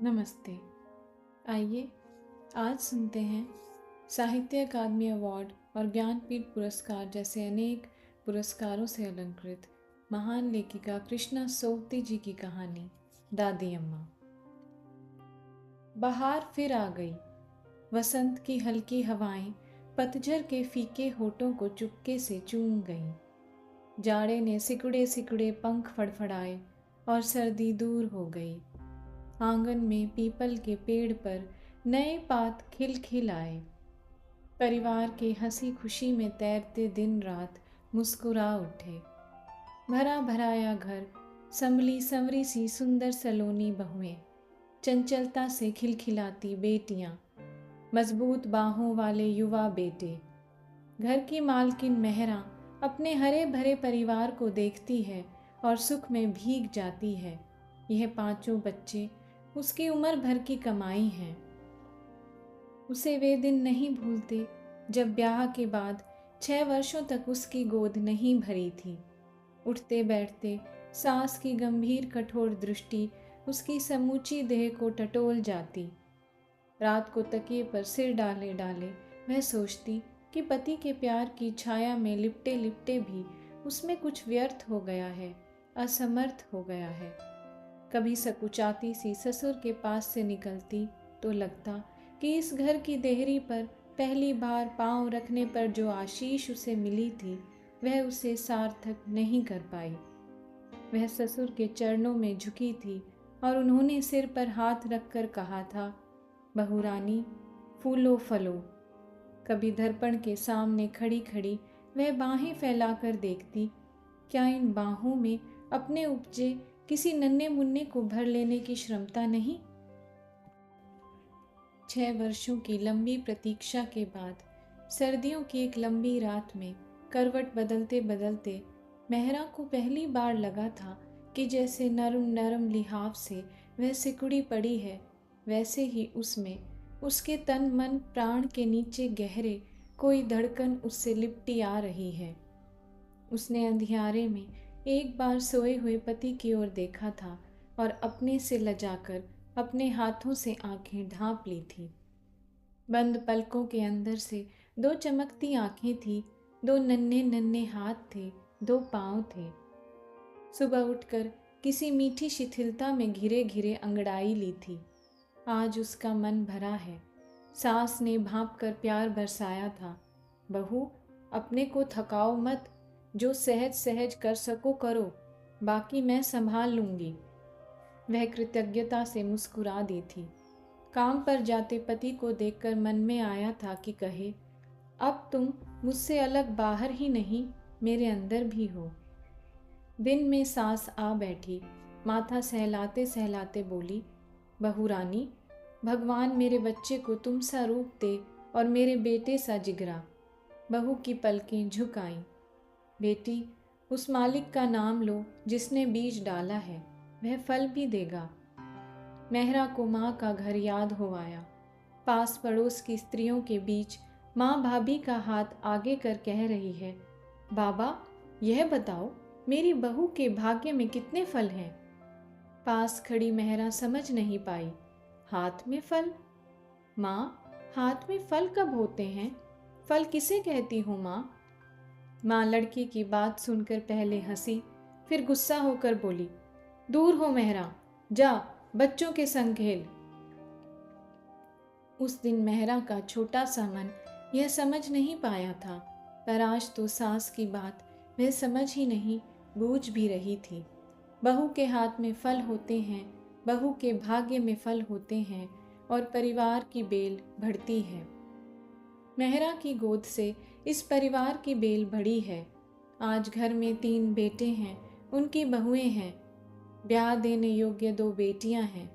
नमस्ते। आइए आज सुनते हैं साहित्य अकादमी अवार्ड और ज्ञानपीठ पुरस्कार जैसे अनेक पुरस्कारों से अलंकृत महान लेखिका कृष्णा सोवती जी की कहानी दादी अम्मा। बहार फिर आ गई। वसंत की हल्की हवाएं पतझर के फीके होठों को चुपके से चूम गईं। जाड़े ने सिकुड़े सिकुड़े पंख फड़फड़ाए और सर्दी दूर हो गई। आंगन में पीपल के पेड़ पर नए पात खिल खिल आए। परिवार के हंसी खुशी में तैरते दिन रात मुस्कुरा उठे। भरा भराया घर, संभली संवरी सी सुंदर सलोनी बहुएं, चंचलता से खिलखिलाती बेटियां, मजबूत बाहों वाले युवा बेटे। घर की मालकिन मेहरा अपने हरे भरे परिवार को देखती है और सुख में भीग जाती है। यह पांचों बच्चे उसकी उम्र भर की कमाई है। उसे वे दिन नहीं भूलते जब ब्याह के बाद 6 वर्षों तक उसकी गोद नहीं भरी थी। उठते बैठते सास की गंभीर कठोर दृष्टि उसकी समूची देह को टटोल जाती। रात को तकिए पर सिर डाले डाले वह सोचती कि पति के प्यार की छाया में लिपटे लिपटे भी उसमें कुछ व्यर्थ हो गया है, असमर्थ हो गया है। कभी सकुचाती सी ससुर के पास से निकलती तो लगता कि इस घर की देहरी पर पहली बार पांव रखने पर जो आशीष उसे मिली थी वह उसे सार्थक नहीं कर पाई। वह ससुर के चरणों में झुकी थी और उन्होंने सिर पर हाथ रखकर कहा था, बहू रानी फूलो फलो। कभी दर्पण के सामने खड़ी खड़ी वह बाहें फैलाकर देखती, क्या इन बाहों में अपने उपजे किसी नन्हे मुन्ने को भर लेने की क्षमता नहीं। 6 वर्षों की लंबी प्रतीक्षा के बाद सर्दियों की एक लंबी रात में करवट बदलते बदलते मेहरा को पहली बार लगा था कि जैसे नरम नरम लिहाफ से वह सिकुड़ी पड़ी है, वैसे ही उसमें उसके तन मन प्राण के नीचे गहरे कोई धड़कन उससे लिपटी आ रही है। उसने अंधियारे में एक बार सोए हुए पति की ओर देखा था और अपने से लजाकर अपने हाथों से आंखें ढांप ली थी। बंद पलकों के अंदर से 2 चमकती आंखें थी, 2 नन्हे नन्हे हाथ थे, 2 पांव थे। सुबह उठकर किसी मीठी शिथिलता में घिरे घिरे अंगड़ाई ली थी। आज उसका मन भरा है। सास ने भांप कर प्यार बरसाया था, बहू अपने को थकाओ मत, जो सहज सहज कर सको करो, बाकी मैं संभाल लूंगी। वह कृतज्ञता से मुस्कुरा दी थी। काम पर जाते पति को देखकर मन में आया था कि कहे, अब तुम मुझसे अलग बाहर ही नहीं मेरे अंदर भी हो। दिन में सास आ बैठी, माथा सहलाते सहलाते बोली, बहू रानी भगवान मेरे बच्चे को तुम सा रूप दे और मेरे बेटे सा जिगरा। बहू की पलकें झुक आईं। बेटी उस मालिक का नाम लो जिसने बीज डाला है, वह फल भी देगा। मेहरा को माँ का घर याद हो आया। पास पड़ोस की स्त्रियों के बीच माँ भाभी का हाथ आगे कर कह रही है, बाबा यह बताओ मेरी बहू के भाग्य में कितने फल हैं। पास खड़ी मेहरा समझ नहीं पाई, हाथ में फल? माँ हाथ में फल कब होते हैं? फल किसे कहती हो माँ? माँ लड़की की बात सुनकर पहले हंसी, फिर गुस्सा होकर बोली, दूर हो मेहरा, जा बच्चों के संग खेल। उस दिन मेहरा का छोटा सा मन यह समझ नहीं पाया था, पर आज तो सास की बात वह समझ ही नहीं बूझ भी रही थी। बहू के हाथ में फल होते हैं, बहू के भाग्य में फल होते हैं और परिवार की बेल बढ़ती है। मेहरा की गोद से इस परिवार की बेल बढ़ी है। आज घर में 3 बेटे हैं, उनकी बहुएं हैं, ब्याह देने योग्य 2 बेटियां हैं।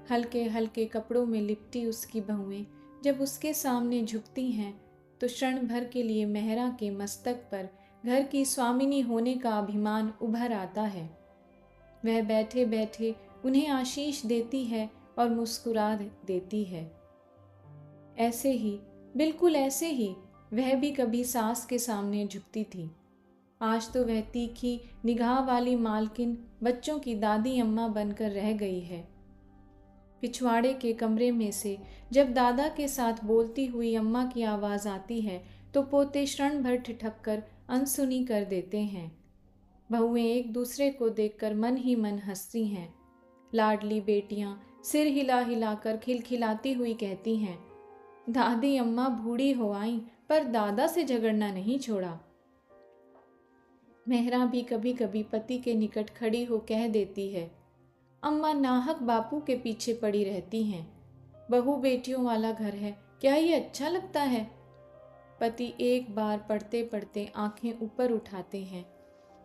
हल्के हल्के कपड़ों में लिपटी उसकी बहुएं जब उसके सामने झुकती हैं तो क्षण भर के लिए मेहरा के मस्तक पर घर की स्वामिनी होने का अभिमान उभर आता है। वह बैठे बैठे उन्हें आशीष देती है और मुस्कुरा देती है। ऐसे ही, बिल्कुल ऐसे ही वह भी कभी सास के सामने झुकती थी। आज तो वह तीखी निगाह वाली मालकिन बच्चों की दादी अम्मा बनकर रह गई है। पिछवाड़े के कमरे में से जब दादा के साथ बोलती हुई अम्मा की आवाज़ आती है तो पोते क्षण भर ठिठक कर अनसुनी कर देते हैं। बहुएं एक दूसरे को देखकर मन ही मन हंसती हैं। लाडली बेटियां सिर हिला हिलाकर खिलखिलाती हुई कहती हैं, दादी अम्मा बूढ़ी हो आई पर दादा से झगड़ना नहीं छोड़ा। मेहरा भी कभी कभी पति के निकट खड़ी हो कह देती है, अम्मा नाहक बापू के पीछे पड़ी रहती हैं। बहू बेटियों वाला घर है, क्या ये अच्छा लगता है? पति एक बार पढ़ते पढ़ते आंखें ऊपर उठाते हैं,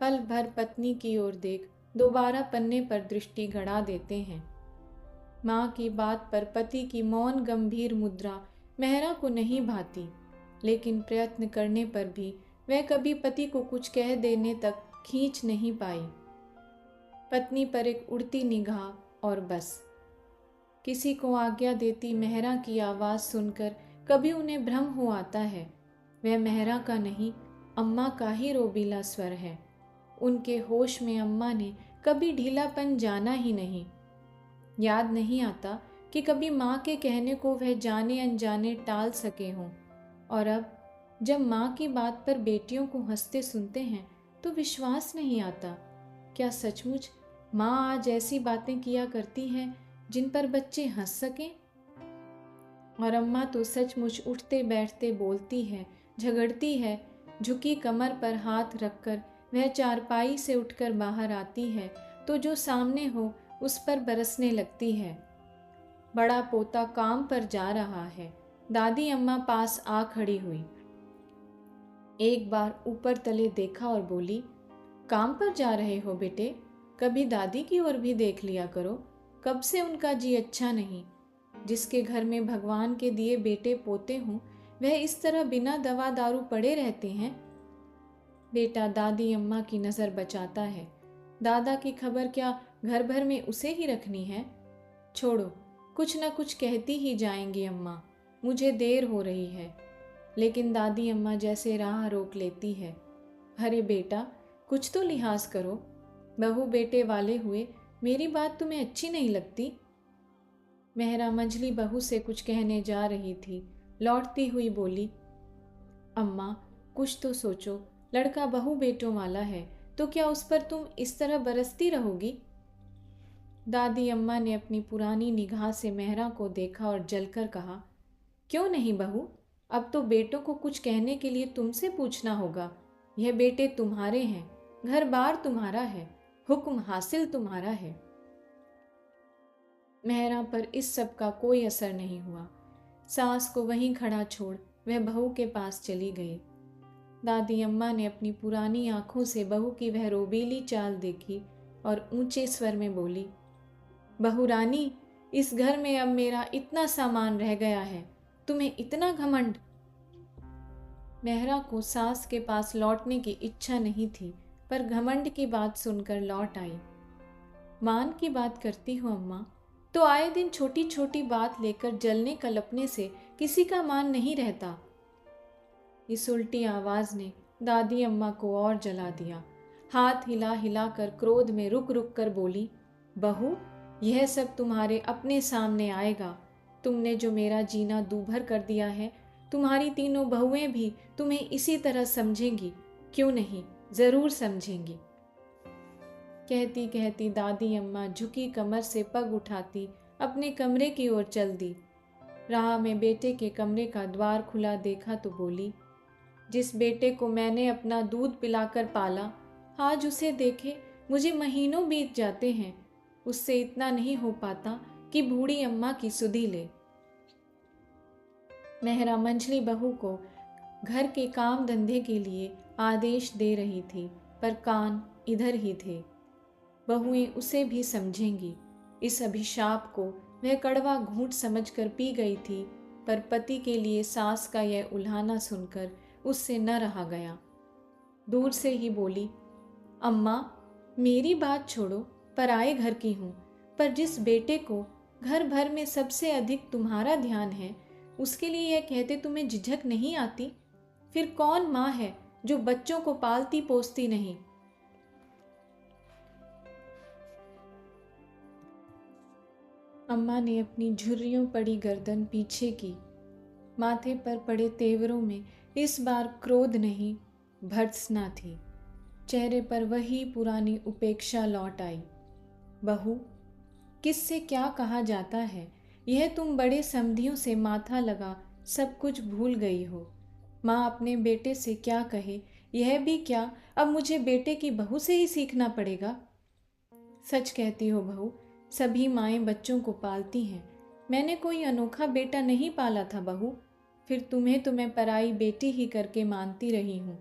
पल भर पत्नी की ओर देख दोबारा पन्ने पर दृष्टि गड़ा देते हैं। माँ की बात पर पति की मौन गंभीर मुद्रा मेहरा को नहीं भाती, लेकिन प्रयत्न करने पर भी वह कभी पति को कुछ कह देने तक खींच नहीं पाई। पत्नी पर एक उड़ती निगाह और बस। किसी को आज्ञा देती मेहरा की आवाज़ सुनकर कभी उन्हें भ्रम हो आता है, वह मेहरा का नहीं अम्मा का ही रोबीला स्वर है। उनके होश में अम्मा ने कभी ढीलापन जाना ही नहीं। याद नहीं आता कि कभी माँ के कहने को वह जाने अनजाने टाल सके हों। और अब जब माँ की बात पर बेटियों को हंसते सुनते हैं तो विश्वास नहीं आता। क्या सचमुच माँ आज ऐसी बातें किया करती हैं जिन पर बच्चे हंस सकें? और अम्मा तो सचमुच उठते बैठते बोलती है, झगड़ती है। झुकी कमर पर हाथ रखकर वह चारपाई से उठकर बाहर आती है तो जो सामने हो उस पर बरसने लगती है। बड़ा पोता काम पर जा रहा है। दादी अम्मा पास आ खड़ी हुई, एक बार ऊपर तले देखा और बोली, काम पर जा रहे हो बेटे? कभी दादी की ओर भी देख लिया करो, कब से उनका जी अच्छा नहीं। जिसके घर में भगवान के दिए बेटे पोते हों वह इस तरह बिना दवा दारू पड़े रहते हैं। बेटा दादी अम्मा की नज़र बचाता है। दादा की खबर क्या घर भर में उसे ही रखनी है? छोड़ो, कुछ न कुछ कहती ही जाएंगी अम्मा, मुझे देर हो रही है। लेकिन दादी अम्मा जैसे राह रोक लेती है। अरे बेटा, कुछ तो लिहाज करो, बहू बेटे वाले हुए मेरी बात तुम्हें अच्छी नहीं लगती? मेहरा मंझली बहू से कुछ कहने जा रही थी, लौटती हुई बोली, अम्मा कुछ तो सोचो, लड़का बहू बेटों वाला है तो क्या उस पर तुम इस तरह बरसती रहोगी? दादी अम्मा ने अपनी पुरानी निगाह से मेहरा को देखा और जलकर कहा, क्यों नहीं बहू, अब तो बेटों को कुछ कहने के लिए तुमसे पूछना होगा। यह बेटे तुम्हारे हैं, घर बार तुम्हारा है, हुक्म हासिल तुम्हारा है। मेहरा पर इस सब का कोई असर नहीं हुआ। सास को वहीं खड़ा छोड़ वह बहू के पास चली गई। दादी अम्मा ने अपनी पुरानी आंखों से बहू की वह रोबीली चाल देखी और ऊंचे स्वर में बोली, बहू रानी, इस घर में अब मेरा इतना सामान रह गया है, तुम्हें इतना घमंड? मेहरा को सास के पास लौटने की इच्छा नहीं थी, पर घमंड की बात सुनकर लौट आई। मान की बात करती हूँ अम्मा, तो आए दिन छोटी छोटी बात लेकर जलने कलपने से किसी का मान नहीं रहता। इस उल्टी आवाज ने दादी अम्मा को और जला दिया। हाथ हिला हिला कर क्रोध में रुक रुक कर बोली, बहू, यह सब तुम्हारे अपने सामने आएगा। तुमने जो मेरा जीना दूभर कर दिया है, तुम्हारी तीनों बहुएं भी तुम्हें इसी तरह समझेंगी, क्यों नहीं, जरूर समझेंगी। कहती कहती दादी अम्मा झुकी कमर से पग उठाती अपने कमरे की ओर चल दी। राह में बेटे के कमरे का द्वार खुला देखा तो बोली, जिस बेटे को मैंने अपना दूध पिलाकर पाला, आज उसे देखे मुझे महीनों बीत जाते हैं, उससे इतना नहीं हो पाता कि बूढ़ी अम्मा की सुधि ले। मेहरा मंझली बहू को घर के काम धंधे के लिए आदेश दे रही थी, पर कान इधर ही थे। बहुएं उसे भी समझेंगी। इस अभिशाप को वह कड़वा घूंट समझकर पी गई थी, पर पति के लिए सास का यह उल्हाना सुनकर उससे न रहा गया। दूर से ही बोली, अम्मा, मेरी बात छोड़ो, पराए घर की हूँ, पर जिस बेटे को घर भर में सबसे अधिक तुम्हारा ध्यान है, उसके लिए यह कहते तुम्हें झिझक नहीं आती? फिर कौन माँ है जो बच्चों को पालती पोसती नहीं? अम्मा ने अपनी झुर्रियों पड़ी गर्दन पीछे की। माथे पर पड़े तेवरों में इस बार क्रोध नहीं, भर्त्सना थी। चेहरे पर वही पुरानी उपेक्षा लौट आई। बहू, किससे क्या कहा जाता है, यह तुम बड़े समधियों से माथा लगा सब कुछ भूल गई हो। माँ अपने बेटे से क्या कहे, यह भी क्या अब मुझे बेटे की बहू से ही सीखना पड़ेगा? सच कहती हो बहू, सभी माएँ बच्चों को पालती हैं। मैंने कोई अनोखा बेटा नहीं पाला था बहू। फिर तुम्हें तो मैं पराई बेटी ही करके मानती रही हूँ।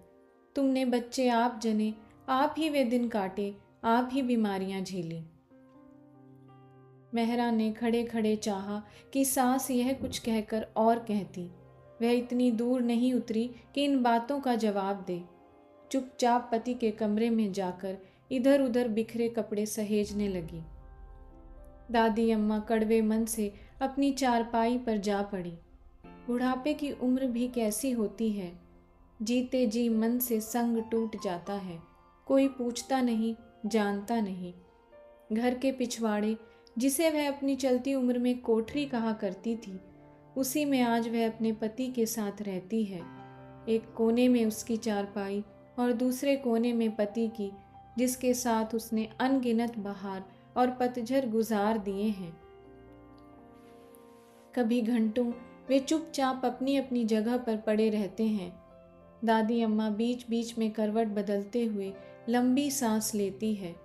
तुमने बच्चे आप जने, आप ही वे दिन काटे, आप ही बीमारियाँ झेली। मेहरा ने खड़े खड़े चाहा कि सास यह कुछ कहकर और कहती। वह इतनी दूर नहीं उतरी कि इन बातों का जवाब दे। चुपचाप पति के कमरे में जाकर इधर उधर बिखरे कपड़े सहेजने लगी। दादी अम्मा कड़वे मन से अपनी चारपाई पर जा पड़ी। बुढ़ापे की उम्र भी कैसी होती है, जीते जी मन से संग टूट जाता है। कोई पूछता नहीं, जानता नहीं। घर के पिछवाड़े, जिसे वह अपनी चलती उम्र में कोठरी कहा करती थी, उसी में आज वह अपने पति के साथ रहती है। एक कोने में उसकी चारपाई और दूसरे कोने में पति की, जिसके साथ उसने अनगिनत बहार और पतझड़ गुजार दिए हैं। कभी घंटों वे चुपचाप अपनी अपनी जगह पर पड़े रहते हैं। दादी अम्मा बीच बीच में करवट बदलते हुए लंबी सांस लेती है।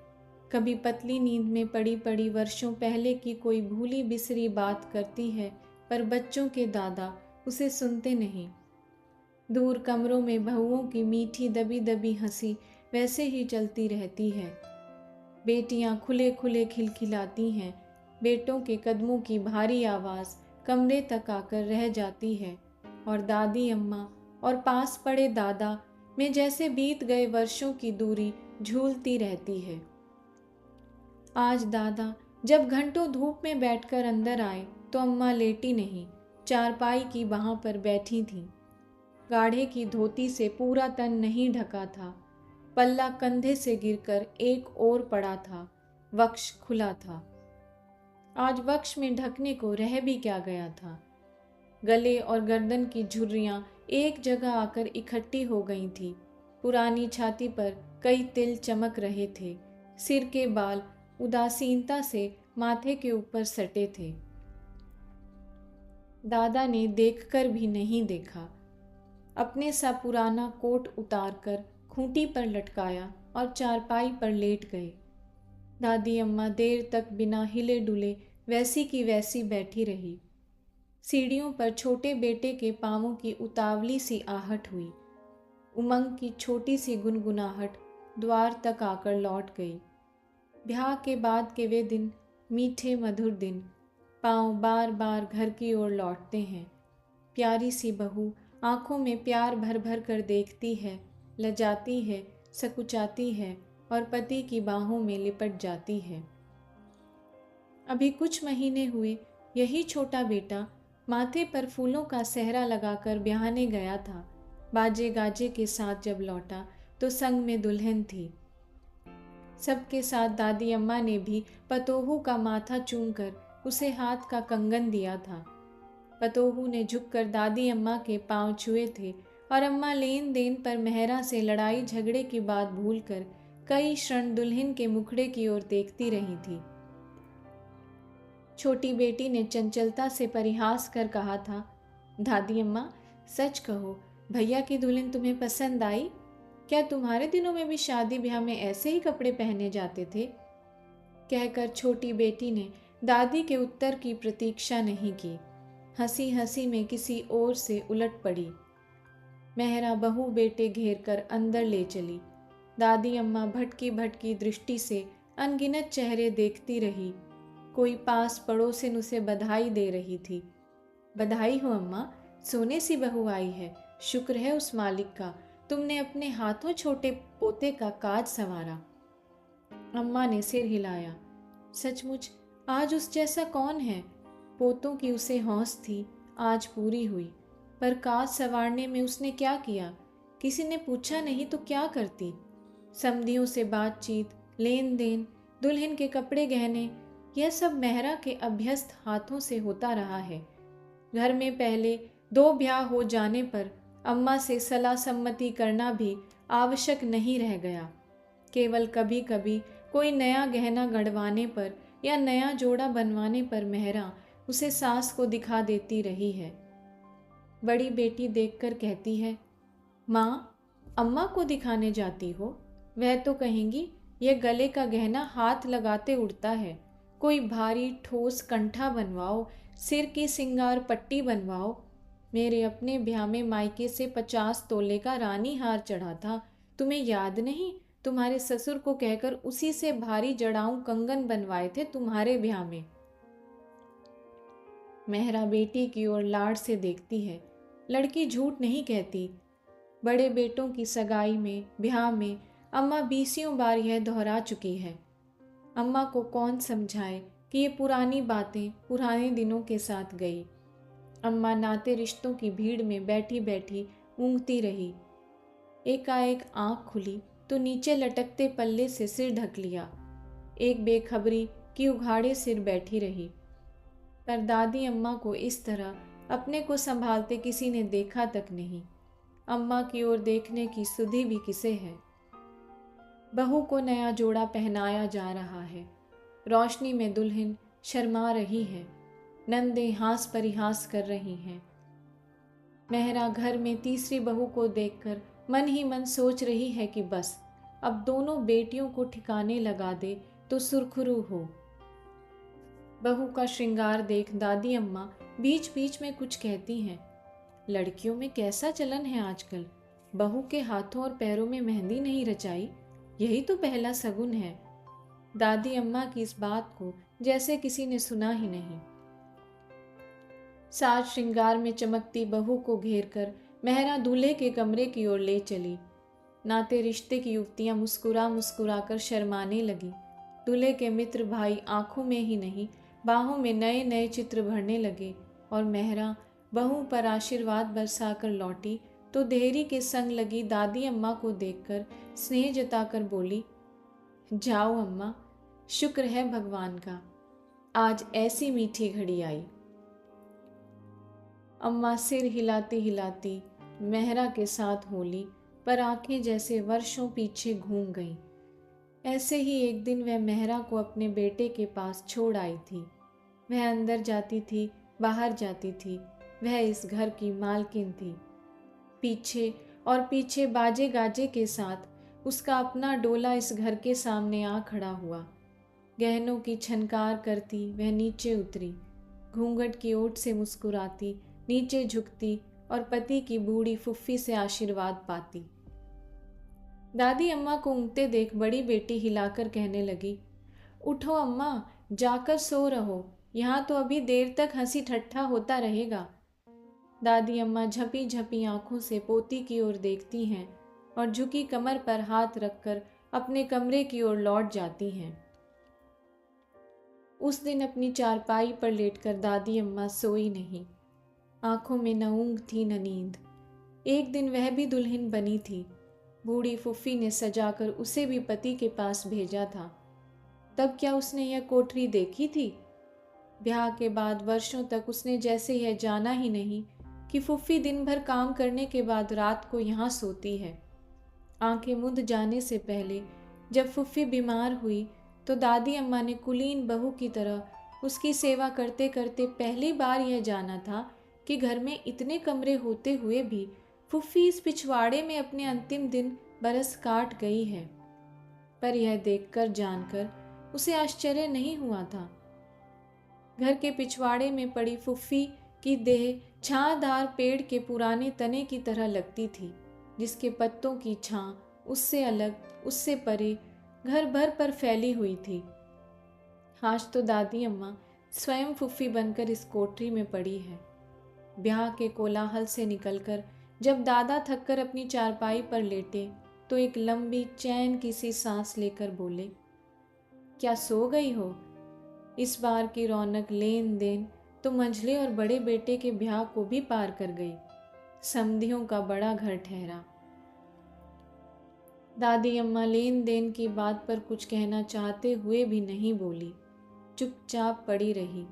कभी पतली नींद में पड़ी पड़ी वर्षों पहले की कोई भूली बिसरी बात करती है, पर बच्चों के दादा उसे सुनते नहीं। दूर कमरों में बहुओं की मीठी दबी दबी हंसी वैसे ही चलती रहती है। बेटियां खुले खुले खिलखिलाती हैं। बेटों के कदमों की भारी आवाज़ कमरे तक आकर रह जाती है, और दादी अम्मा और पास पड़े दादा में जैसे बीत गए वर्षों की दूरी झूलती रहती है। आज दादा जब घंटों धूप में बैठकर अंदर आए तो अम्मा लेटी नहीं, चारपाई की बाहों पर बैठी थीं। गाढ़े की धोती से पूरा तन नहीं ढका था। पल्ला कंधे से गिरकर एक ओर पड़ा था। वक्ष खुला था। आज वक्ष में ढकने को रह भी क्या गया था। गले और गर्दन की झुर्रियां एक जगह आकर इकट्ठी हो गई थी। पुरानी छाती पर कई तिल चमक रहे थे। सिर के बाल उदासीनता से माथे के ऊपर सटे थे। दादा ने देखकर भी नहीं देखा। अपने सा पुराना कोट उतारकर खूंटी पर लटकाया और चारपाई पर लेट गए। दादी अम्मा देर तक बिना हिले डुले वैसी की वैसी बैठी रही। सीढ़ियों पर छोटे बेटे के पांवों की उतावली सी आहट हुई। उमंग की छोटी सी गुनगुनाहट द्वार तक आकर लौट गई। ब्याह के बाद के वे दिन, मीठे मधुर दिन, पांव बार बार घर की ओर लौटते हैं। प्यारी सी बहू आंखों में प्यार भर भर कर देखती है, लजाती है, सकुचाती है और पति की बाहों में लिपट जाती है। अभी कुछ महीने हुए यही छोटा बेटा माथे पर फूलों का सेहरा लगाकर ब्याहने गया था। बाजे गाजे के साथ जब लौटा तो संग में दुल्हन थी। सबके साथ दादी अम्मा ने भी पतोहू का माथा चूमकर उसे हाथ का कंगन दिया था। पतोहू ने झुककर दादी अम्मा के पांव छुए थे और अम्मा लेन देन पर मेहरा से लड़ाई झगड़े की बात भूलकर कई क्षण दुल्हन के मुखड़े की ओर देखती रही थी। छोटी बेटी ने चंचलता से परिहास कर कहा था, दादी अम्मा सच कहो, भैया की दुल्हन तुम्हें पसंद आई? क्या तुम्हारे दिनों में भी शादी ब्याह में ऐसे ही कपड़े पहने जाते थे? कहकर छोटी बेटी ने दादी के उत्तर की प्रतीक्षा नहीं की। हंसी हंसी में किसी ओर से उलट पड़ी। मेहरा बहू बेटे घेर कर अंदर ले चली। दादी अम्मा भटकी भटकी दृष्टि से अनगिनत चेहरे देखती रही। कोई पास पड़ोसिन उसे बधाई दे रही थी। बधाई हो अम्मा, सोने सी बहू आई है। शुक्र है उस मालिक का, तुमने अपने हाथों छोटे पोते का काज संवारा। अम्मा ने सिर हिलाया। सचमुच आज उस जैसा कौन है? पोतों की उसे हौस थी, आज पूरी हुई। पर काज संवारने में उसने क्या किया? किसी ने पूछा नहीं तो क्या करती? समधियों से बातचीत, लेन देन, दुल्हन के कपड़े गहने, यह सब मेहरा के अभ्यस्त हाथों से होता रहा है। घर में पहले 2 ब्याह हो जाने पर अम्मा से सलाह सम्मति करना भी आवश्यक नहीं रह गया। केवल कभी कभी कोई नया गहना गढ़वाने पर या नया जोड़ा बनवाने पर मेहरा उसे सास को दिखा देती रही है। बड़ी बेटी देखकर कहती है, माँ, अम्मा को दिखाने जाती हो? वह तो कहेंगी यह गले का गहना हाथ लगाते उड़ता है, कोई भारी ठोस कंठा बनवाओ, सिर की सिंगार पट्टी बनवाओ। मेरे अपने ब्याह में मायके से 50 तोले का रानी हार चढ़ा था, तुम्हें याद नहीं? तुम्हारे ससुर को कहकर उसी से भारी जड़ाऊ कंगन बनवाए थे तुम्हारे ब्याह में। मेहरा बेटी की ओर लाड से देखती है। लड़की झूठ नहीं कहती। बड़े बेटों की सगाई में, ब्याह में अम्मा 20 बार यह दोहरा चुकी है। अम्मा को कौन समझाए कि ये पुरानी बातें पुराने दिनों के साथ गई। अम्मा नाते रिश्तों की भीड़ में बैठी बैठी ऊँघती रही। एकाएक आँख खुली तो नीचे लटकते पल्ले से सिर ढक लिया। एक बेखबरी की उघाड़े सिर बैठी रही। पर दादी अम्मा को इस तरह अपने को संभालते किसी ने देखा तक नहीं। अम्मा की ओर देखने की सुधि भी किसे है। बहू को नया जोड़ा पहनाया जा रहा है। रोशनी में दुल्हन शर्मा रही है। नंदे हास परिहास कर रही हैं। मेहरा घर में तीसरी बहू को देखकर मन ही मन सोच रही है कि बस अब दोनों बेटियों को ठिकाने लगा दे तो सुरखुरू हो। बहू का श्रृंगार देख दादी अम्मा बीच बीच में कुछ कहती हैं। लड़कियों में कैसा चलन है आजकल, बहू के हाथों और पैरों में मेहंदी नहीं रचाई, यही तो पहला शगुन है। दादी अम्मा की इस बात को जैसे किसी ने सुना ही नहीं। साज श्रृंगार में चमकती बहू को घेरकर मेहरा दूल्हे के कमरे की ओर ले चली। नाते रिश्ते की युवतियां मुस्कुरा मुस्कुरा कर शर्माने लगी। दूल्हे के मित्र भाई आंखों में ही नहीं बाहों में नए नए चित्र भरने लगे और मेहरा बहू पर आशीर्वाद बरसाकर लौटी तो देहरी के संग लगी दादी अम्मा को देखकर स्नेह जताकर बोली, जाओ अम्मा, शुक्र है भगवान का, आज ऐसी मीठी घड़ी आई। अम्मा सिर हिलाती हिलाती मेहरा के साथ बोली, पर आंखें जैसे वर्षों पीछे घूम गईं। ऐसे ही एक दिन वह मेहरा को अपने बेटे के पास छोड़ आई थी। वह अंदर जाती थी, बाहर जाती थी, वह इस घर की मालकिन थी। पीछे और पीछे बाजे गाजे के साथ उसका अपना डोला इस घर के सामने आ खड़ा हुआ। गहनों की छनकार करती वह नीचे उतरी, घूंघट की ओट से मुस्कुराती, नीचे झुकती और पति की बूढ़ी फुफ्फी से आशीर्वाद पाती। दादी अम्मा को ऊँघते देख बड़ी बेटी हिलाकर कहने लगी, उठो अम्मा, जाकर सो रहो, यहाँ तो अभी देर तक हंसी ठट्ठा होता रहेगा। दादी अम्मा झपी झपी आंखों से पोती की ओर देखती हैं और झुकी कमर पर हाथ रखकर अपने कमरे की ओर लौट जाती हैं। उस दिन अपनी चारपाई पर लेटकर दादी अम्मा सोई नहीं। आंखों में न ऊँघ थी न नींद। एक दिन वह भी दुल्हन बनी थी। बूढ़ी फुफ्फी ने सजाकर उसे भी पति के पास भेजा था। तब क्या उसने यह कोठरी देखी थी? ब्याह के बाद वर्षों तक उसने जैसे यह जाना ही नहीं कि फुफ्फी दिन भर काम करने के बाद रात को यहाँ सोती है। आंखें मूंद जाने से पहले जब फुफ्फी बीमार हुई तो दादी अम्मा ने कुलीन बहू की तरह उसकी सेवा करते करते पहली बार यह जाना था कि घर में इतने कमरे होते हुए भी फुफ्फी इस पिछवाड़े में अपने अंतिम दिन बरस काट गई है। पर यह देखकर जानकर उसे आश्चर्य नहीं हुआ था। घर के पिछवाड़े में पड़ी फुफ्फी की देह छांदार पेड़ के पुराने तने की तरह लगती थी, जिसके पत्तों की छां उससे अलग, उससे परे घर भर पर फैली हुई थी। आज तो दादी अम्मा स्वयं फुफ्फी बनकर इस कोठरी में पड़ी है। ब्याह के कोलाहल से निकलकर जब दादा थककर अपनी चारपाई पर लेटे तो एक लंबी चैन की सी सांस लेकर बोले, क्या सो गई हो? इस बार की रौनक लेन देन तो मंझले और बड़े बेटे के ब्याह को भी पार कर गई। समधियों का बड़ा घर ठहरा। दादी अम्मा लेन देन की बात पर कुछ कहना चाहते हुए भी नहीं बोली। चुपचाप पड़ी रही।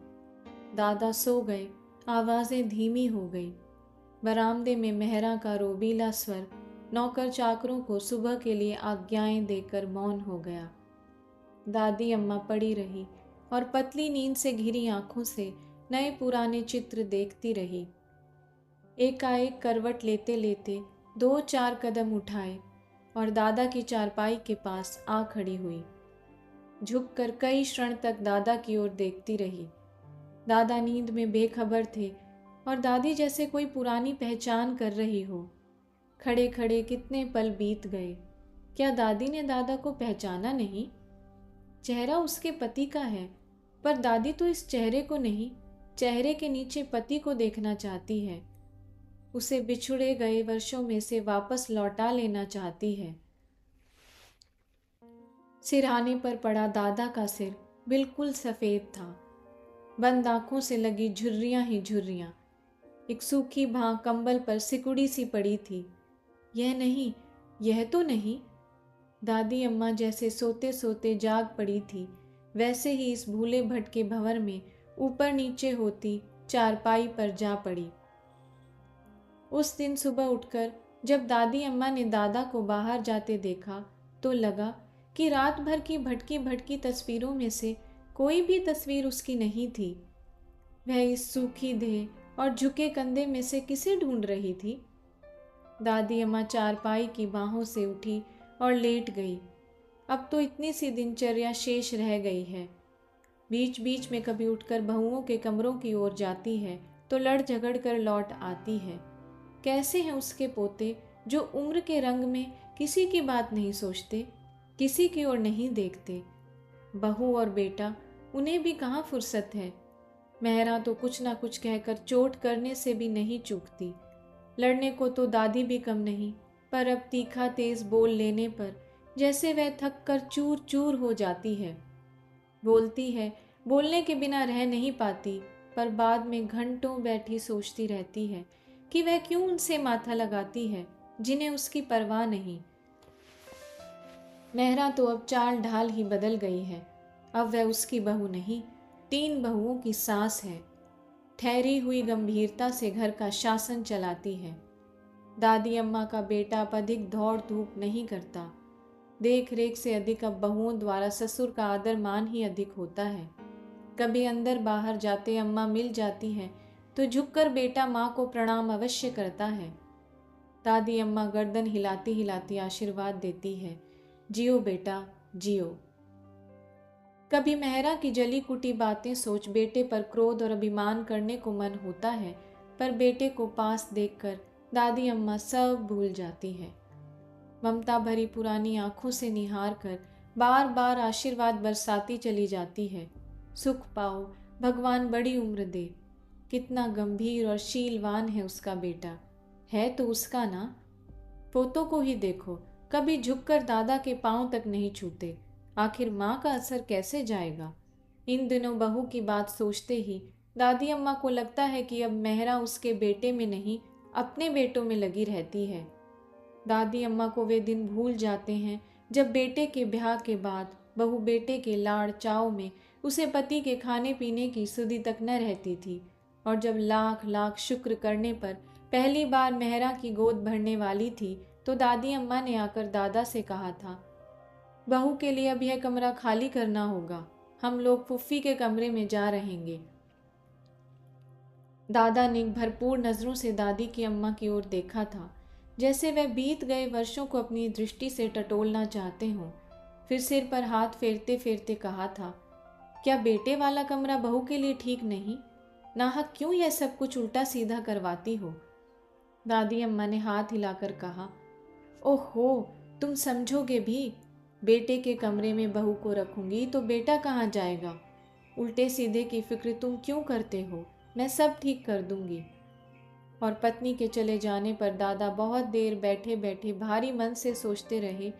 दादा सो गए, आवाज़ें धीमी हो गई। बरामदे में मेहरा का रोबीला स्वर नौकर चाकरों को सुबह के लिए आज्ञाएं देकर मौन हो गया। दादी अम्मा पड़ी रही और पतली नींद से घिरी आंखों से नए पुराने चित्र देखती रही। एकाएक करवट लेते लेते 2-4 कदम उठाए और दादा की चारपाई के पास आ खड़ी हुई। झुककर कई क्षण तक दादा की ओर देखती रही। दादा नींद में बेखबर थे और दादी जैसे कोई पुरानी पहचान कर रही हो। खड़े खड़े कितने पल बीत गए। क्या दादी ने दादा को पहचाना नहीं? चेहरा उसके पति का है, पर दादी तो इस चेहरे को नहीं, चेहरे के नीचे पति को देखना चाहती है। उसे बिछुड़े गए वर्षों में से वापस लौटा लेना चाहती है। सिरहाने पर पड़ा दादा का सिर बिल्कुल सफ़ेद था। बंद आंखों से लगी झुर्रियां ही झुर्रियां। एक सूखी भां कंबल पर सिकुड़ी सी पड़ी थी। यह नहीं, यह तो नहीं। दादी अम्मा जैसे सोते सोते जाग पड़ी थी, वैसे ही इस भूले भटके भंवर में ऊपर नीचे होती चारपाई पर जा पड़ी। उस दिन सुबह उठकर जब दादी अम्मा ने दादा को बाहर जाते देखा तो लगा कि रात भर की भटकी भटकी तस्वीरों में से कोई भी तस्वीर उसकी नहीं थी। वह इस सूखी देह और झुके कंधे में से किसे ढूंढ रही थी? दादी अम्मा चारपाई की बाहों से उठी और लेट गई। अब तो इतनी सी दिनचर्या शेष रह गई है। बीच बीच में कभी उठकर बहुओं के कमरों की ओर जाती है तो लड़ झगड़ कर लौट आती है। कैसे हैं उसके पोते जो उम्र के रंग में किसी की बात नहीं सोचते, किसी की ओर नहीं देखते। बहू और बेटा, उन्हें भी कहाँ फुर्सत है। मेहरा तो कुछ ना कुछ कहकर चोट करने से भी नहीं चूकती। लड़ने को तो दादी भी कम नहीं, पर अब तीखा तेज बोल लेने पर जैसे वह थक कर चूर चूर हो जाती है। बोलती है, बोलने के बिना रह नहीं पाती, पर बाद में घंटों बैठी सोचती रहती है कि वह क्यों उनसे माथा लगाती है जिन्हें उसकी परवाह नहीं। मेहरा तो अब चाल ढाल ही बदल गई है। अब वह उसकी बहू नहीं, 3 बहुओं की सास है। ठहरी हुई गंभीरता से घर का शासन चलाती है। दादी अम्मा का बेटा अब अधिक दौड़ धूप नहीं करता। देख रेख से अधिक अब बहुओं द्वारा ससुर का आदर मान ही अधिक होता है। कभी अंदर बाहर जाते अम्मा मिल जाती है तो झुककर बेटा माँ को प्रणाम अवश्य करता है। दादी अम्मा गर्दन हिलाती हिलाती आशीर्वाद देती है, जियो बेटा जियो। कभी मेहरा की जली कुटी बातें सोच बेटे पर क्रोध और अभिमान करने को मन होता है, पर बेटे को पास देखकर दादी अम्मा सब भूल जाती है। ममता भरी पुरानी आंखों से निहार कर बार बार आशीर्वाद बरसाती चली जाती है। सुख पाओ, भगवान बड़ी उम्र दे। कितना गंभीर और शीलवान है उसका बेटा। है तो उसका ना। पोतों को ही देखो, कभी झुककर दादा के पांव तक नहीं छूते। आखिर माँ का असर कैसे जाएगा? इन दिनों बहू की बात सोचते ही दादी अम्मा को लगता है कि अब मेहरा उसके बेटे में नहीं, अपने बेटों में लगी रहती है। दादी अम्मा को वे दिन भूल जाते हैं जब बेटे के ब्याह के बाद बहू बेटे के लाड़ चाव में उसे पति के खाने पीने की सुधि तक न रहती थी, और जब लाख लाख शुक्र करने पर पहली बार मेहरा की गोद भरने वाली थी तो दादी अम्मा ने आकर दादा से कहा था, बहू के लिए अब यह कमरा खाली करना होगा, हम लोग फुफ्फी के कमरे में जा रहेंगे। दादा ने भरपूर नज़रों से दादी की अम्मा की ओर देखा था, जैसे वह बीत गए वर्षों को अपनी दृष्टि से टटोलना चाहते हों। फिर सिर पर हाथ फेरते फेरते कहा था, क्या बेटे वाला कमरा बहू के लिए ठीक नहीं? नाहक क्यों यह सब कुछ उल्टा सीधा करवाती हो? दादी अम्मा ने हाथ हिलाकर कहा, ओहो, तुम समझोगे भी। बेटे के कमरे में बहू को रखूंगी तो बेटा कहाँ जाएगा? उल्टे सीधे की फिक्र तुम क्यों करते हो? मैं सब ठीक कर दूंगी। और पत्नी के चले जाने पर दादा बहुत देर बैठे बैठे भारी मन से सोचते रहे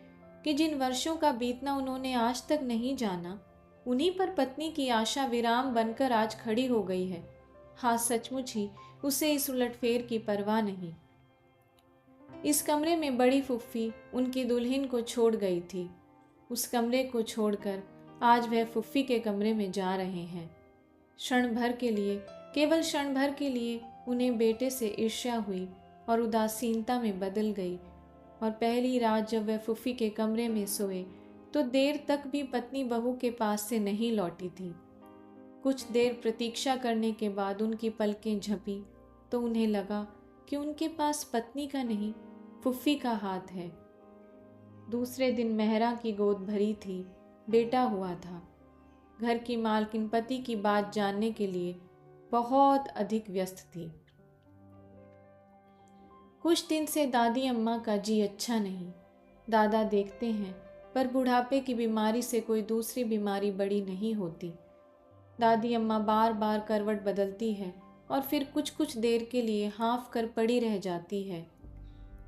कि जिन वर्षों का बीतना उन्होंने आज तक नहीं जाना, उन्हीं पर पत्नी की आशा विराम बनकर आज खड़ी हो गई है। हाँ, सचमुच ही उसे इस उलटफेर की परवाह नहीं। इस कमरे में बड़ी फुफ्फी उनकी दुल्हन को छोड़ गई थी। उस कमरे को छोड़कर आज वह फुफ्फी के कमरे में जा रहे हैं। क्षण भर के लिए, केवल क्षण भर के लिए उन्हें बेटे से ईर्ष्या हुई और उदासीनता में बदल गई। और पहली रात जब वह फुफ्फी के कमरे में सोए तो देर तक भी पत्नी बहू के पास से नहीं लौटी थी। कुछ देर प्रतीक्षा करने के बाद उनकी पलकें झपी तो उन्हें लगा कि उनके पास पत्नी का नहीं, फुफ्फी का हाथ है। दूसरे दिन मेहरा की गोद भरी थी, बेटा हुआ था। घर की मालकिन पति की बात जानने के लिए बहुत अधिक व्यस्त थी। कुछ दिन से दादी अम्मा का जी अच्छा नहीं। दादा देखते हैं पर बुढ़ापे की बीमारी से कोई दूसरी बीमारी बड़ी नहीं होती। दादी अम्मा बार बार करवट बदलती है और फिर कुछ कुछ देर के लिए हाँफ कर पड़ी रह जाती है।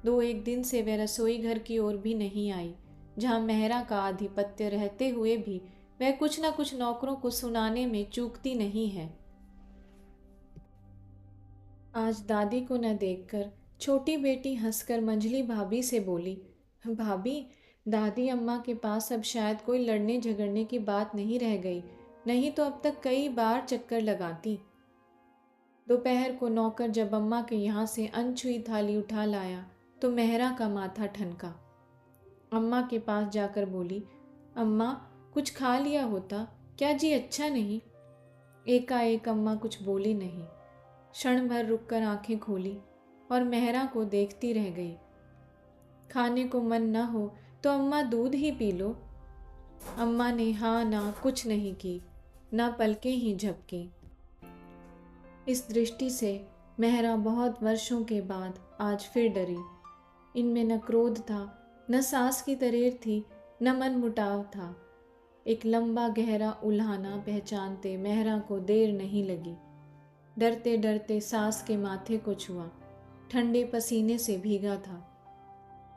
2-1 दिन से वह रसोई घर की ओर भी नहीं आई, जहाँ मेहरा का आधिपत्य रहते हुए भी वह कुछ न कुछ नौकरों को सुनाने में चूकती नहीं है। आज दादी को न देखकर छोटी बेटी हंसकर मंझली भाभी से बोली, भाभी, दादी अम्मा के पास अब शायद कोई लड़ने झगड़ने की बात नहीं रह गई, नहीं तो अब तक कई बार चक्कर लगाती। दोपहर को नौकर जब अम्मा के यहाँ से अनछुई थाली उठा लाया तो मेहरा का माथा ठनका। अम्मा के पास जाकर बोली, अम्मा कुछ खा लिया होता, क्या जी अच्छा नहीं? एकाएक अम्मा कुछ बोली नहीं। क्षण भर रुककर आंखें खोली और मेहरा को देखती रह गई। खाने को मन न हो तो अम्मा दूध ही पी लो। अम्मा ने हाँ ना कुछ नहीं की, न पलकें ही झपकी। इस दृष्टि से मेहरा बहुत वर्षों के बाद आज फिर डरी। इनमें न क्रोध था, न सास की तरेर थी, न मन मुटाव था। एक लंबा गहरा उल्हाना पहचानते मेहरा को देर नहीं लगी। डरते डरते सास के माथे को छुआ, ठंडे पसीने से भीगा था।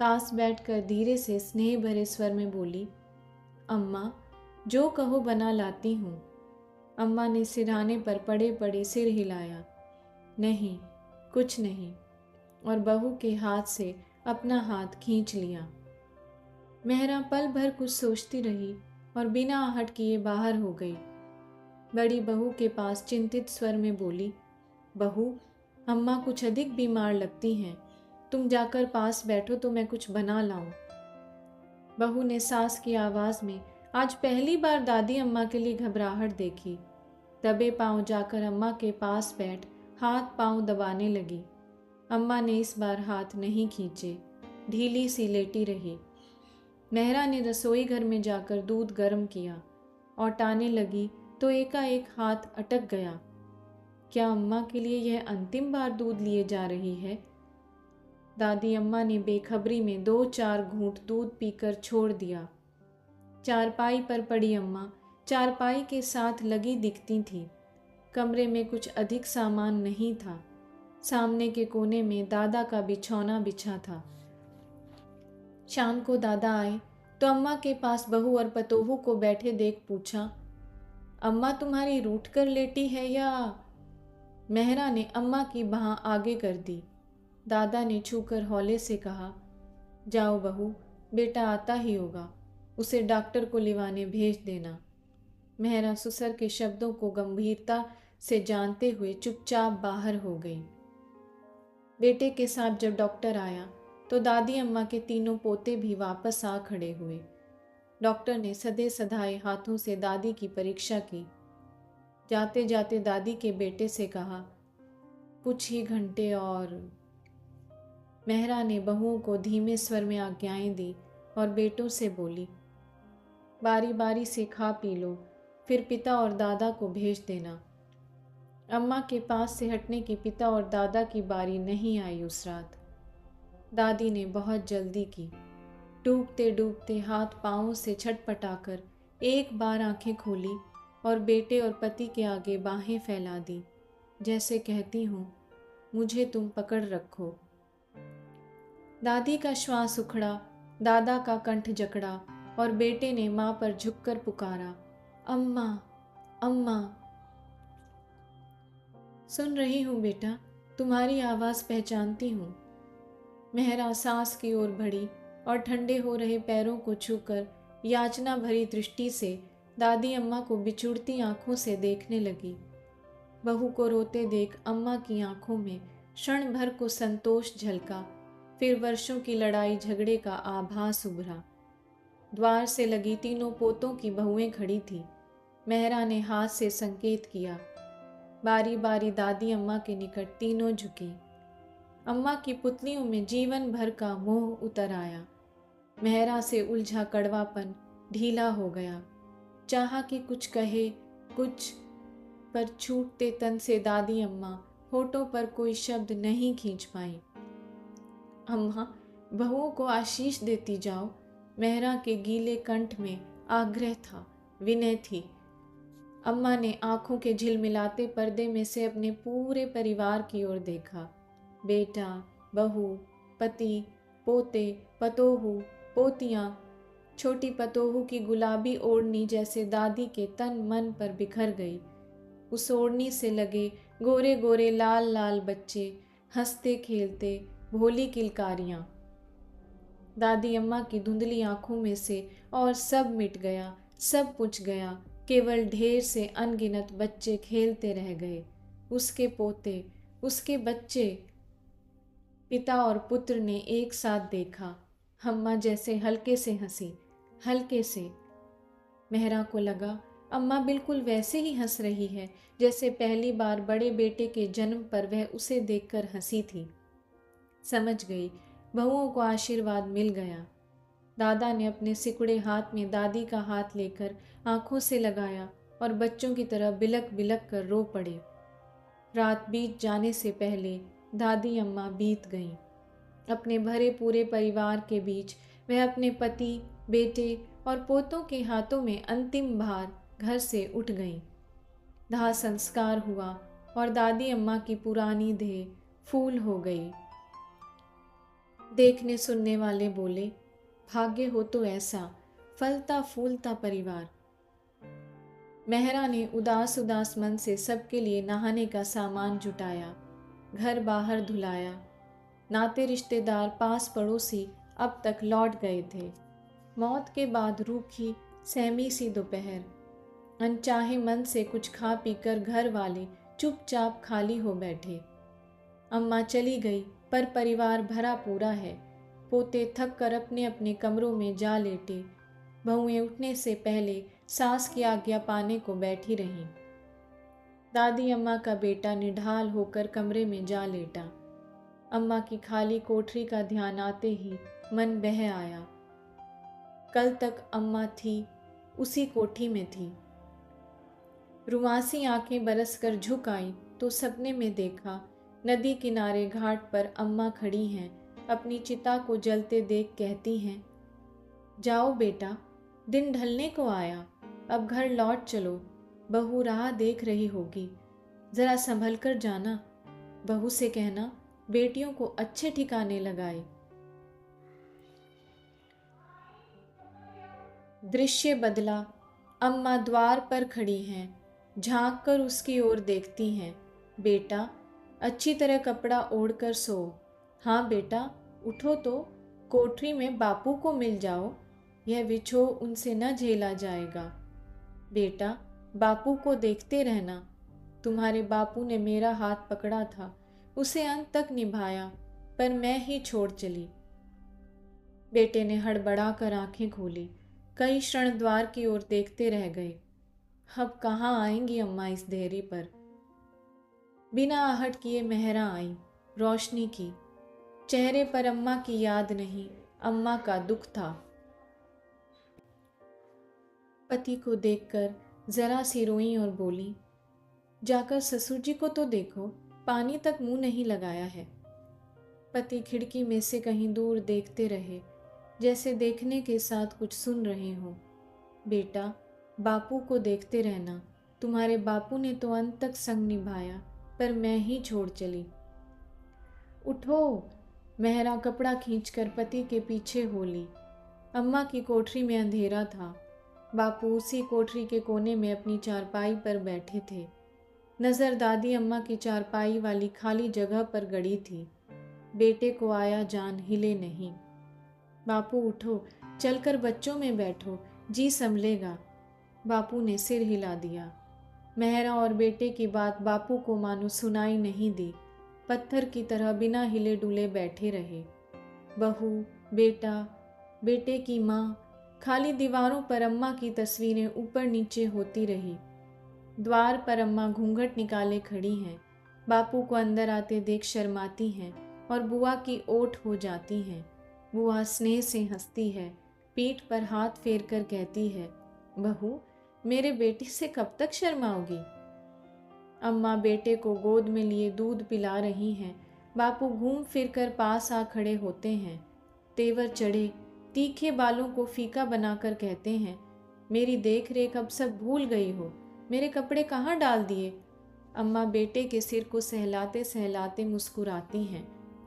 पास बैठकर धीरे से स्नेह भरे स्वर में बोली, अम्मा जो कहो बना लाती हूँ। अम्मा ने सिरहाने पर पड़े पड़े सिर हिलाया, नहीं कुछ नहीं, और बहू के हाथ से अपना हाथ खींच लिया। मेहरा पल भर कुछ सोचती रही और बिना आहट किए बाहर हो गई। बड़ी बहू के पास चिंतित स्वर में बोली, बहू, अम्मा कुछ अधिक बीमार लगती हैं, तुम जाकर पास बैठो तो मैं कुछ बना लाऊं। बहू ने सास की आवाज़ में आज पहली बार दादी अम्मा के लिए घबराहट देखी। दबे पांव जाकर अम्मा के पास बैठ हाथ पांव दबाने लगी। अम्मा ने इस बार हाथ नहीं खींचे, ढीली सी लेटी रही। मेहरा ने रसोई घर में जाकर दूध गर्म किया और टाने लगी तो एकाएक हाथ अटक गया। क्या अम्मा के लिए यह अंतिम बार दूध लिए जा रही है? दादी अम्मा ने बेखबरी में 2-4 घूंट दूध पीकर छोड़ दिया। चारपाई पर पड़ी अम्मा चारपाई के साथ लगी दिखती थी। कमरे में कुछ अधिक सामान नहीं था। सामने के कोने में दादा का बिछौना बिछा था। शाम को दादा आए तो अम्मा के पास बहू और पतोहू को बैठे देख पूछा, अम्मा तुम्हारी रूठ कर लेटी है या? मेहरा ने अम्मा की बाह आगे कर दी। दादा ने छूकर हौले से कहा, जाओ बहू, बेटा आता ही होगा, उसे डॉक्टर को लिवाने भेज देना। मेहरा ससुर के शब्दों को गंभीरता से जानते हुए चुपचाप बाहर हो गई। बेटे के साथ जब डॉक्टर आया तो दादी अम्मा के तीनों पोते भी वापस आ खड़े हुए। डॉक्टर ने सधे सधाए हाथों से दादी की परीक्षा की। जाते जाते दादी के बेटे से कहा, कुछ ही घंटे और। मेहरा ने बहुओं को धीमे स्वर में आज्ञाएं दी और बेटों से बोली, बारी बारी से खा पी लो, फिर पिता और दादा को भेज देना। अम्मा के पास से हटने की पिता और दादा की बारी नहीं आई उस रात। दादी ने बहुत जल्दी की। डूबते डूबते हाथ पांवों से छटपटाकर एक बार आंखें खोली और बेटे और पति के आगे बाहें फैला दी, जैसे कहती हूँ, मुझे तुम पकड़ रखो। दादी का श्वास उखड़ा, दादा का कंठ जकड़ा और बेटे ने माँ पर झुककर पुकारा, अम्मा अम्मा। सुन रही हूँ बेटा, तुम्हारी आवाज़ पहचानती हूँ। मेहरा सास की ओर बढ़ी और ठंडे हो रहे पैरों को छूकर याचना भरी दृष्टि से दादी अम्मा को बिछुड़ती आंखों से देखने लगी। बहू को रोते देख अम्मा की आंखों में क्षण भर को संतोष झलका, फिर वर्षों की लड़ाई झगड़े का आभास उभरा। द्वार से लगी तीनों पोतों की बहुएं खड़ी थी। मेहरा ने हाथ से संकेत किया। बारी बारी दादी अम्मा के निकट तीनों झुकी। अम्मा की पुतलियों में जीवन भर का मोह उतर आया। मेहरा से उलझा कड़वापन ढीला हो गया। चाहा कि कुछ कहे कुछ, पर छूटते तन से दादी अम्मा होठों पर कोई शब्द नहीं खींच पाई। अम्मा, बहुओं को आशीष देती जाओ। मेहरा के गीले कंठ में आग्रह था, विनय थी। अम्मा ने आंखों के झिलमिलाते पर्दे में से अपने पूरे परिवार की ओर देखा। बेटा, बहू, पति, पोते, पतोहू, पोतियां। छोटी पतोहू की गुलाबी ओढ़नी जैसे दादी के तन मन पर बिखर गई। उस ओढ़नी से लगे गोरे गोरे लाल लाल बच्चे, हंसते खेलते, भोली किलकारियां। दादी अम्मा की धुंधली आंखों में से और सब मिट गया, सब पुछ गया। केवल ढेर से अनगिनत बच्चे खेलते रह गए। उसके पोते, उसके बच्चे। पिता और पुत्र ने एक साथ देखा। अम्मा जैसे हल्के से हंसी, हल्के से। मेहरा को लगा अम्मा बिल्कुल वैसे ही हंस रही है जैसे पहली बार बड़े बेटे के जन्म पर वह उसे देखकर हंसी थी। समझ गई, बहुओं को आशीर्वाद मिल गया। दादा ने अपने सिकुड़े हाथ में दादी का हाथ लेकर आंखों से लगाया और बच्चों की तरह बिलक बिलक कर रो पड़े। रात बीत जाने से पहले दादी अम्मा बीत गईं। अपने भरे पूरे परिवार के बीच वह अपने पति, बेटे और पोतों के हाथों में अंतिम बार घर से उठ गईं। दाह संस्कार हुआ और दादी अम्मा की पुरानी देह फूल हो गई। देखने सुनने वाले बोले, भाग्य हो तो ऐसा फलता फूलता परिवार। मेहरा ने उदास उदास मन से सबके लिए नहाने का सामान जुटाया, घर बाहर धुलाया। नाते रिश्तेदार, पास पड़ोसी अब तक लौट गए थे। मौत के बाद रूखी सहमी सी दोपहर। अनचाहे मन से कुछ खा पीकर घर वाले चुपचाप खाली हो बैठे। अम्मा चली गई पर परिवार भरा पूरा है। पोते थक कर अपने अपने कमरों में जा लेटे। बहुएं उठने से पहले सास की आज्ञा पाने को बैठी रहीं। दादी अम्मा का बेटा निढाल होकर कमरे में जा लेटा। अम्मा की खाली कोठरी का ध्यान आते ही मन बह आया। कल तक अम्मा थी, उसी कोठी में थी। रुआसी आंखें बरसकर झुक आई तो सपने में देखा नदी किनारे घाट पर अम्मा खड़ी हैं। अपनी चिता को जलते देख कहती हैं, जाओ बेटा, दिन ढलने को आया, अब घर लौट चलो। बहू राह देख रही होगी, जरा संभल कर जाना। बहू से कहना बेटियों को अच्छे ठिकाने लगाए। दृश्य बदला। अम्मा द्वार पर खड़ी हैं, झांक कर उसकी ओर देखती हैं। बेटा, अच्छी तरह कपड़ा ओढ़कर सो। हाँ बेटा, उठो तो कोठरी में बापू को मिल जाओ, यह विछोह उनसे न झेला जाएगा। बेटा, बापू को देखते रहना। तुम्हारे बापू ने मेरा हाथ पकड़ा था, उसे अंत तक निभाया, पर मैं ही छोड़ चली। बेटे ने हड़बड़ा कर आंखें खोली। कई क्षण द्वार की ओर देखते रह गए। अब कहाँ आएंगी अम्मा इस देहरी पर। बिना आहट किए मेहरा आई, रोशनी की। चेहरे पर अम्मा की याद नहीं, अम्मा का दुख था। पति को देखकर जरा सी रोई और बोली, जाकर ससुर जी को तो देखो, पानी तक मुंह नहीं लगाया है। पति खिड़की में से कहीं दूर देखते रहे, जैसे देखने के साथ कुछ सुन रहे हों। बेटा, बापू को देखते रहना। तुम्हारे बापू ने तो अंत तक संग निभाया, पर मैं ही छोड़ चली। उठो। मेहरा कपड़ा खींचकर पति के पीछे हो ली। अम्मा की कोठरी में अंधेरा था। बापू उसी कोठरी के कोने में अपनी चारपाई पर बैठे थे। नजर दादी अम्मा की चारपाई वाली खाली जगह पर गड़ी थी। बेटे को आया जान हिले नहीं। बापू उठो, चलकर बच्चों में बैठो, जी संभलेगा। बापू ने सिर हिला दिया। मेहरा और बेटे की बात बापू को मानो सुनाई नहीं दी। पत्थर की तरह बिना हिले डुले बैठे रहे। बहू, बेटा, बेटे की माँ, खाली दीवारों पर अम्मा की तस्वीरें ऊपर नीचे होती रही। द्वार पर अम्मा घूंघट निकाले खड़ी हैं। बापू को अंदर आते देख शर्माती हैं और बुआ की ओट हो जाती हैं। बुआ स्नेह से हंसती है, पीठ पर हाथ फेर कर कहती है, बहू, मेरे बेटे से कब तक शर्माओगी? अम्मा बेटे को गोद में लिए दूध पिला रही हैं। बापू घूम फिर कर पास आ खड़े होते हैं। तेवर चढ़े तीखे बालों को फीका बनाकर कहते हैं, मेरी देख रेख अब सब भूल गई हो, मेरे कपड़े कहाँ डाल दिए? अम्मा बेटे के सिर को सहलाते सहलाते मुस्कुराती हैं।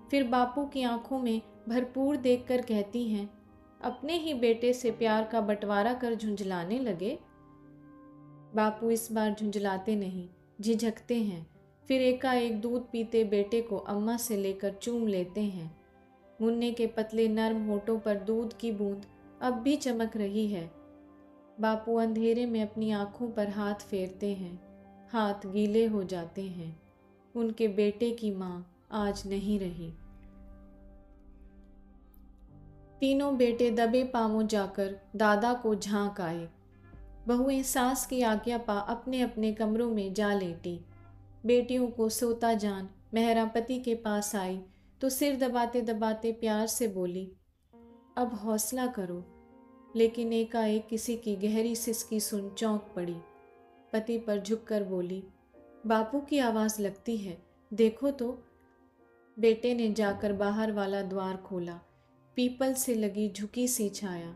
फिर बापू की आंखों में भरपूर देखकर कहती हैं, अपने ही बेटे से प्यार का बंटवारा कर झुंझलाने लगे? बापू इस बार झुंझलाते नहीं, झिझकते हैं। फिर एकाएक दूध पीते बेटे को अम्मा से लेकर चूम लेते हैं। मुन्ने के पतले नर्म होठों पर दूध की बूंद अब भी चमक रही है। बापू अंधेरे में अपनी आंखों पर हाथ फेरते हैं। हाथ गीले हो जाते हैं। उनके बेटे की माँ आज नहीं रही। तीनों बेटे दबे पांवों जाकर दादा को झांक आए। बहुएं सास की आज्ञा पा अपने अपने कमरों में जा लेटी। बेटियों को सोता जान मेहरा पति के पास आई तो सिर दबाते दबाते प्यार से बोली, अब हौसला करो। लेकिन एकाएक किसी की गहरी सिसकी सुन चौंक पड़ी। पति पर झुककर बोली, बापू की आवाज़ लगती है, देखो तो। बेटे ने जाकर बाहर वाला द्वार खोला। पीपल से लगी झुकी सी छाया।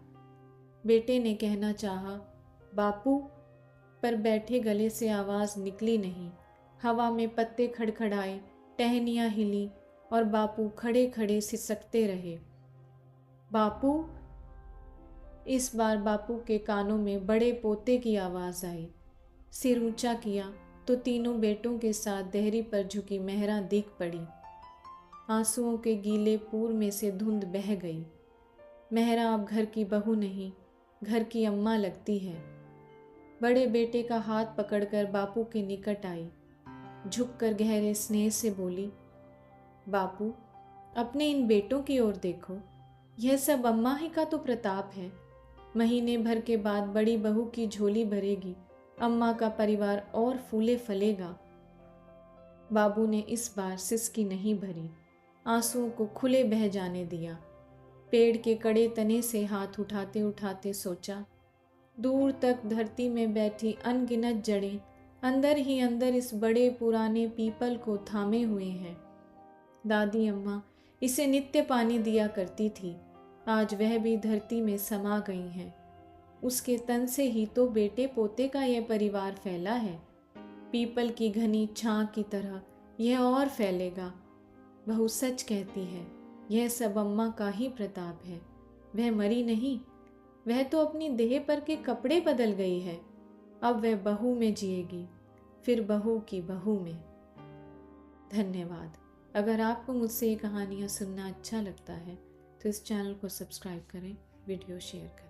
बेटे ने कहना चाहा, बापू, पर बैठे गले से आवाज़ निकली नहीं। हवा में पत्ते खड़खड़ाए, टहनियाँ हिली और बापू खड़े खड़े सिसकते रहे। बापू। इस बार बापू के कानों में बड़े पोते की आवाज़ आई। सिर ऊंचा किया तो तीनों बेटों के साथ देहरी पर झुकी मेहरा दिख पड़ी। आंसुओं के गीले पूर में से धुंध बह गई। मेहरा अब घर की बहू नहीं, घर की अम्मा लगती है। बड़े बेटे का हाथ पकड़कर बापू के निकट आई। झुककर गहरे स्नेह से बोली, बापू, अपने इन बेटों की ओर देखो। यह सब अम्मा ही का तो प्रताप है। महीने भर के बाद बड़ी बहू की झोली भरेगी, अम्मा का परिवार और फूले फलेगा। बाबू ने इस बार सिसकी नहीं भरी, आंसुओं को खुले बह जाने दिया। पेड़ के कड़े तने से हाथ उठाते उठाते सोचा, दूर तक धरती में बैठी अनगिनत जड़ें अंदर ही अंदर इस बड़े पुराने पीपल को थामे हुए हैं। दादी अम्मा इसे नित्य पानी दिया करती थी, आज वह भी धरती में समा गई हैं। उसके तन से ही तो बेटे पोते का यह परिवार फैला है। पीपल की घनी छां की तरह यह और फैलेगा। बहू सच कहती है, यह सब अम्मा का ही प्रताप है। वह मरी नहीं, वह तो अपनी देह पर के कपड़े बदल गई है। अब वह बहू में जिएगी, फिर बहू की बहू में। धन्यवाद। अगर आपको मुझसे ये कहानियाँ सुनना अच्छा लगता है तो इस चैनल को सब्सक्राइब करें, वीडियो शेयर करें।